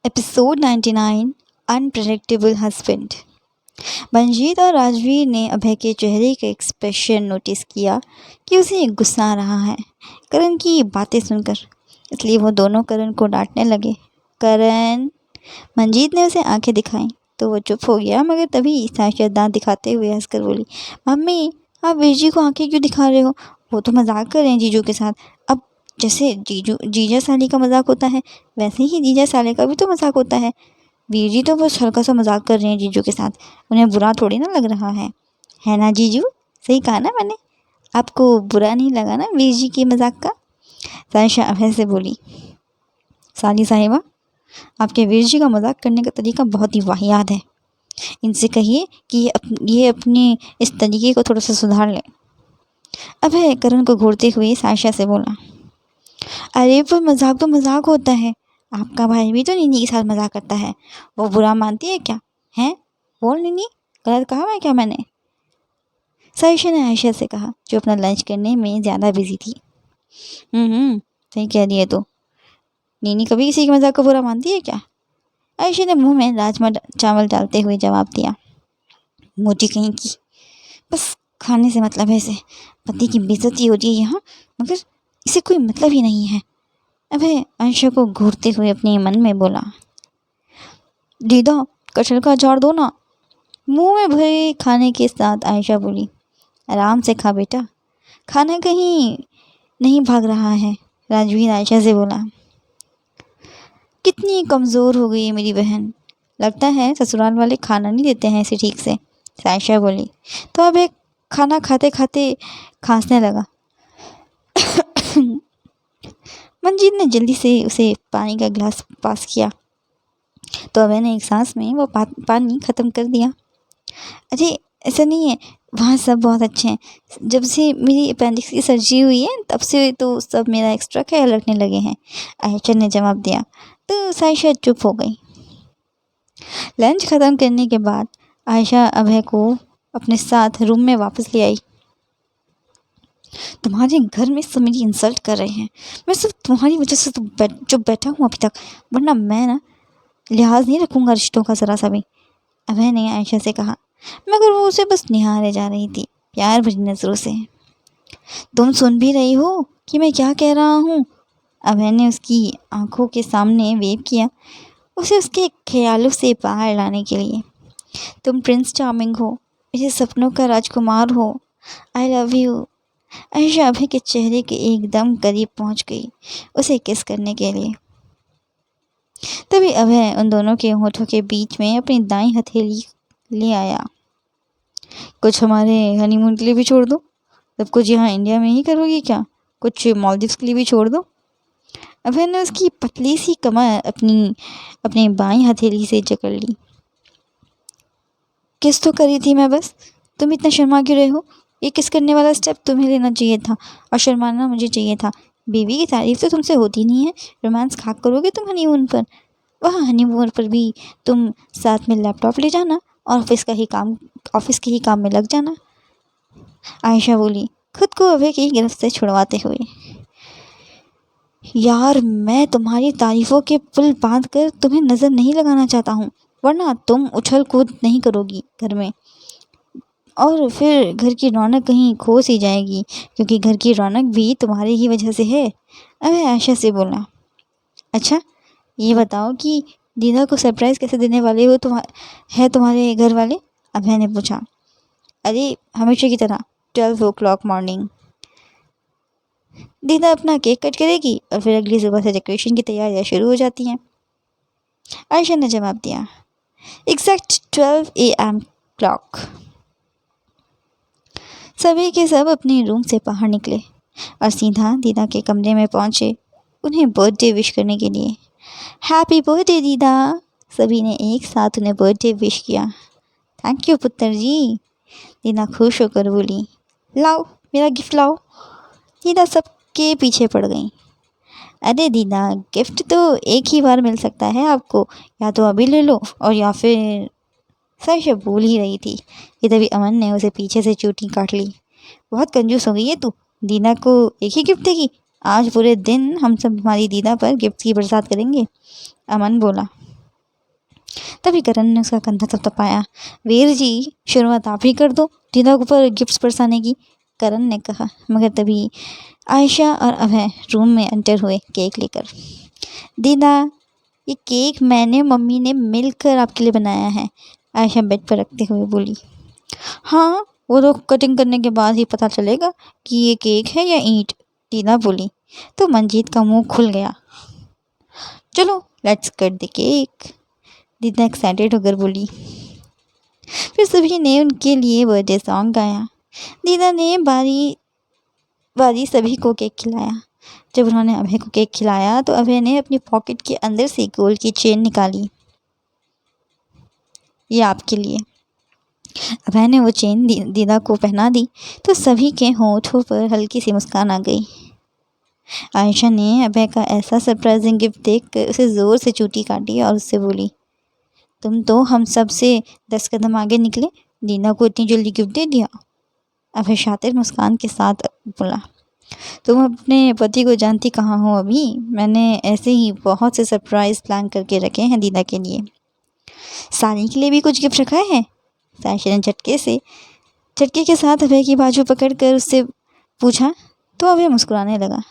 Episode 99 unpredictable husband. Manjeet और राजवीर ने अभय के चेहरे का एक्सप्रेशन नोटिस किया कि उसे गुस्सा आ रहा है करण की बातें सुनकर, इसलिए वो दोनों करण को डांटने लगे। करण, मंजीत ने उसे आंखें दिखाई तो वो चुप हो गया, मगर तभी सायशा दांत दिखाते हुए हंसकर बोली, मम्मी आप वीर जी को आंखें क्यों दिखा रहे हो? वो तो मजाक कर रहे हैं जीजू के साथ। अब जैसे जीजा साली का मजाक होता है वैसे ही जीजा साले का भी तो मजाक होता है। वीर जी तो बस हल्का सा मजाक कर रहे हैं जीजू के साथ, उन्हें बुरा थोड़ी ना लग रहा है ना जीजू? सही कहा ना मैंने? आपको बुरा नहीं लगा ना वीर जी के मजाक का? सायशा अभय से बोली, साली साहिबा आपके वीर जी का मजाक करने का तरीका बहुत ही वाहियात है। इनसे कहिए कि ये अपने इस तरीके को थोड़ा सा सुधार लें। अभय करण को घूरते हुए सायशा से बोला, अरे पर मजाक तो मजाक होता है। आपका भाई भी तो नीनी के साथ मजाक करता है, वो बुरा मानती है क्या? हैं? बोल नीनी, गलत कहा मैं क्या मैंने? सायशा ने आयशा से कहा, जो अपना लंच करने में ज़्यादा बिजी थी। सही कह रही है तो। नीनी कभी किसी के मजाक को बुरा मानती है क्या? आयशा ने मुंह में राजमा चावल डालते हुए जवाब दिया। मोटी कहीं की, बस खाने से मतलब है इसे। पति की बेइज्जती हो रही है यहाँ, मगर इसे कोई मतलब ही नहीं है। अभय आयशा को घूरते हुए अपने मन में बोला, दीदा कटहल का अचार दो ना। मुंह में भरे खाने के साथ आयशा बोली, आराम से खा बेटा, खाना कहीं नहीं भाग रहा है। राजवीर आयशा से बोला, कितनी कमज़ोर हो गई है मेरी बहन, लगता है ससुराल वाले खाना नहीं देते हैं इसे ठीक से। आयशा बोली तो अब एक खाना खाते खाते खांसने लगा। मंजीत ने जल्दी से उसे पानी का गिलास पास किया तो अभय ने एक सांस में वो पानी ख़त्म कर दिया। अरे ऐसा नहीं है, वहाँ सब बहुत अच्छे हैं। जब से मेरी अपेंडिक्स की सर्जरी हुई है तब से तो सब मेरा एक्स्ट्रा ख्याल रखने लगे हैं, आयशा ने जवाब दिया तो सायशा चुप हो गई। लंच ख़त्म करने के बाद आयशा अभय को अपने साथ रूम में वापस ले आई। तुम्हारे घर में सब मेरी इंसल्ट कर रहे हैं, मैं सिर्फ तुम्हारी वजह से तो चुप बैठा हूँ अभी तक, वरना मैं ना लिहाज नहीं रखूँगा रिश्तों का ज़रा सा भी। अभय ने आयशा से कहा, मगर वो उसे बस निहारे जा रही थी प्यार भरी नज़रों से। तुम सुन भी रही हो कि मैं क्या कह रहा हूँ? अभय ने उसकी आंखों के सामने वेव किया, उसे उसके ख्यालों से बाहर लाने के लिए। तुम प्रिंस चार्मिंग हो, मेरे सपनों का राजकुमार हो, आई लव यू। आयशा अभय के चेहरे के एकदम करीब पहुंच गई उसे किस करने के लिए। तभी अभय उन दोनों के होठों के बीच में अपनी दाईं हथेली ले आया। कुछ हमारे हनीमून के लिए भी छोड़ दो, सब कुछ यहाँ इंडिया में ही करोगी क्या? कुछ मालदीव्स के लिए भी छोड़ दो। अभय ने उसकी पतली सी कमर अपनी बाईं हथेली से जकड़ ली। किस तो करी थी मैं बस, तुम इतना शर्मा क्यों रहे हो? ये किस करने वाला स्टेप तुम्हें लेना चाहिए था और शर्माना मुझे चाहिए था। बीवी की तारीफ तो तुमसे होती नहीं है, रोमांस खाक करोगे तुम हनीमून पर। वह हनीमून पर भी तुम साथ में लैपटॉप ले जाना और ऑफिस के ही काम में लग जाना। आयशा बोली, खुद को अभय की गिरफ्त से छुड़वाते हुए। यार मैं तुम्हारी तारीफ़ों के पुल बांध कर तुम्हें नज़र नहीं लगाना चाहता हूँ, वरना तुम उछल कूद नहीं करोगी घर में और फिर घर की रौनक कहीं खो सी जाएगी, क्योंकि घर की रौनक भी तुम्हारी ही वजह से है। अभय आयशा से बोला, अच्छा ये बताओ कि दीदा को सरप्राइज़ कैसे देने वाले हो तुम्हारे घर वाले? अभय ने पूछा। अरे हमेशा की तरह 12 o'clock मॉर्निंग। दीदा अपना केक कट करेगी और फिर अगली सुबह से डेकोरेशन की तैयारियां शुरू हो जाती हैं। आयशा ने जवाब दिया, एग्जैक्ट 12 AM क्लॉक। सभी के सब अपने रूम से बाहर निकले और सीधा दीदा के कमरे में पहुंचे उन्हें बर्थडे विश करने के लिए। हैप्पी बर्थडे दीदा, सभी ने एक साथ उन्हें बर्थडे विश किया। थैंक यू पुत्र जी, दीदा खुश होकर बोली। लाओ मेरा गिफ्ट लाओ। दीदा सबके पीछे पड़ गई। अरे दीदा गिफ्ट तो एक ही बार मिल सकता है आपको, या तो अभी ले लो और या फिर। सायशा बोल ही रही थी कि तभी अमन ने उसे पीछे से चूटी काट ली। बहुत कंजूस हो गई है तू, दीदा को एक ही गिफ्ट देगी? आज पूरे दिन हम सब हमारी दीदा पर गिफ्ट की बरसात करेंगे, अमन बोला। तभी करण ने उसका कंधा थपथपाया। वीर जी, शुरुआत आप ही कर दो दीदा को पर गिफ्ट्स बरसाने की, करण ने कहा। मगर तभी आयशा और अभय रूम में एंटर हुए केक लेकर। दीदा, ये केक मैंने मम्मी ने मिलकर आपके लिए बनाया है, आयशा बेड पर रखते हुए बोली। हाँ, वो तो कटिंग करने के बाद ही पता चलेगा कि ये केक है या ईंट, दीदा बोली। तो मंजीत का मुंह खुल गया। चलो लेट्स कट द केक, दीदा एक्साइटेड होकर बोली। फिर सभी ने उनके लिए बर्थडे सॉन्ग गाया। दीदा ने बारी बारी सभी को केक खिलाया। जब उन्होंने अभय को केक खिलाया तो अभय ने अपनी पॉकेट के अंदर से गोल्ड की चेन निकाली। ये आपके लिए। अभय ने वो चेन दीदा को पहना दी तो सभी के होठों पर हल्की सी मुस्कान आ गई। आयशा ने अभय का ऐसा सरप्राइजिंग गिफ्ट देखकर उसे ज़ोर से चूटी काटी और उससे बोली, तुम तो हम सब से 10 कदम आगे निकले, दीदा को इतनी जल्दी गिफ्ट दे दिया। अभय शातिर मुस्कान के साथ बोला, तुम अपने पति को जानती कहाँ हो अभी, मैंने ऐसे ही बहुत से सरप्राइज़ प्लान करके रखे हैं दीदा के लिए। सानी के लिए भी कुछ गिफ्ट रखा है? सायशा ने झटके के साथ अभय की बाजू पकड़कर उससे पूछा तो अभय मुस्कुराने लगा।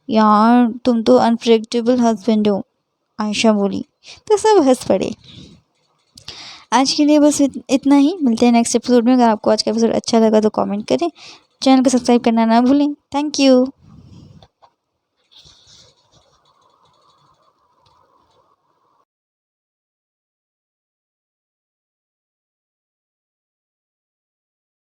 यार, तुम तो अनप्रेडिक्टेबल हस्बैंड हो, आयशा बोली। तो सब हंस पड़े। आज के लिए बस इतना ही। मिलते हैं नेक्स्ट एपिसोड में। अगर आपको आज का एपिसोड अच्छा लगा तो कमेंट करें, चैनल को सब्सक्राइब करना ना भूलें। Thank you.